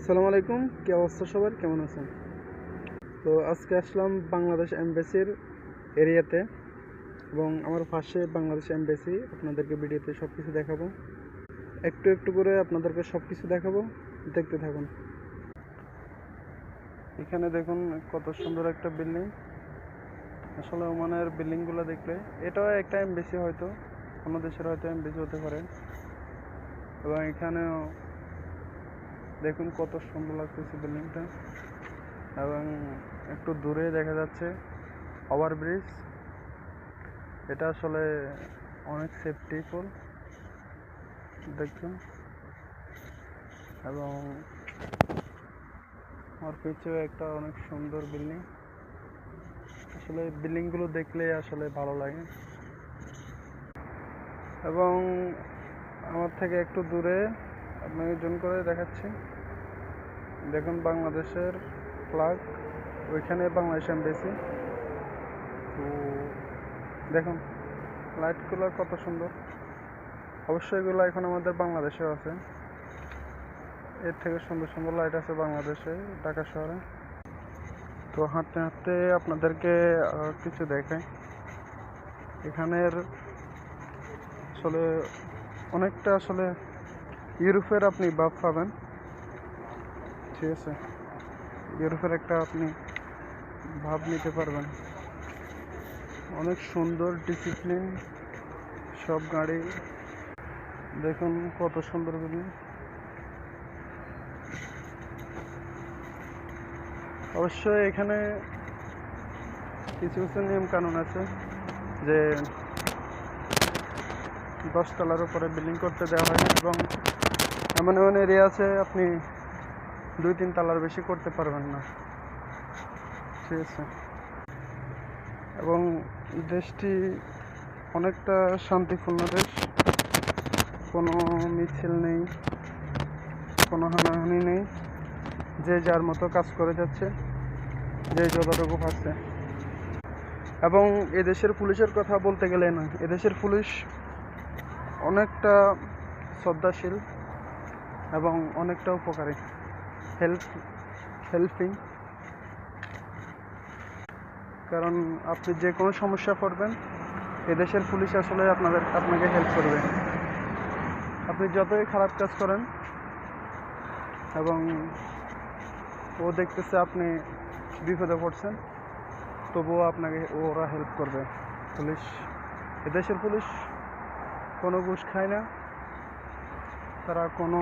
আসসালামু আলাইকুম, কি অবস্থা সবার, কেমন আছেন? তো আজকে আসলাম বাংলাদেশ এমবাসির এরিয়াতে এবং আমার পাশে বাংলাদেশ এমবাসি। আপনাদেরকে ভিডিওতে সব কিছু দেখাবো, একটু একটু করে আপনাদেরকে সব কিছু দেখাবো, দেখতে থাকুন। এখানে দেখুন কত সুন্দর একটা বিল্ডিং। আসলে ওমানের বিল্ডিংগুলো দেখলে এটাও একটা এমবাসি, হয়তো অন্য দেশের হয়তো এমবাসি হতে পারে। এবং এখানেও দেখুন কত সুন্দর লাগতেছে বিল্ডিংটা। এবং একটু দূরে দেখা যাচ্ছে ওভারব্রিজ। এটা আসলে অনেক সেফটিফুল দেখুন। এবং আমার পিছেও একটা অনেক সুন্দর বিল্ডিং। আসলে বিল্ডিংগুলো দেখলে আসলে ভালো লাগে। এবং আমার থেকে একটু দূরে আপনাকে জুম করে দেখাচ্ছি, দেখুন বাংলাদেশের ফ্ল্যাগ, ওইখানে বাংলাদেশ এমবাসি। তো দেখুন লাইটগুলো কত সুন্দর। অবশ্যই এগুলো এখন আমাদের বাংলাদেশেও আছে, এর থেকে সুন্দর সুন্দর লাইট আছে বাংলাদেশে, ঢাকা শহরে। তো হাঁটতে হাঁটতে আপনাদেরকে কিছু দেখাই। এখানের আসলে অনেকটা আসলে ইউরোপের আপনি ভাব পাবেন, ঠিক আছে? ইউরোপের একটা আপনি ভাব নিতে পারবেন। অনেক সুন্দর ডিসিপ্লিন সব গাড়ি, দেখুন কত সুন্দর বিল্ডিং। অবশ্যই এখানে কিছু কিছু নিয়ম কানুন আছে যে 10 তলার উপরে বিল্ডিং করতে দেওয়া হয় না, এবং এমন এমন এরিয়া আছে আপনি 2-3 তলার বেশি করতে পারবেন না, ঠিক আছে? এবং দেশটি অনেকটা শান্তিপূর্ণ দেশ, কোনো মিছিল নেই, কোনো হানাহানি নেই, যে যার মতো কাজ করে যাচ্ছে, যে যতটুকু পারছে। এবং এদেশের পুলিশের কথা বলতে গেলে না, এদেশের পুলিশ অনেকটা শ্রদ্ধাশীল এবং অনেকটা উপকারী, হেল্পিং। কারণ আপনি যে কোনো সমস্যা পড়বেন, এদেশের পুলিশ আসলে আপনাকে হেল্প করবে। আপনি যতই খারাপ কাজ করেন এবং ও দেখতেছে আপনি বিপদে পড়ছেন, তবুও আপনাকে ওরা হেল্প করবে। পুলিশ, এদেশের পুলিশ কোনো ঘুষ খায় না, তারা কোনো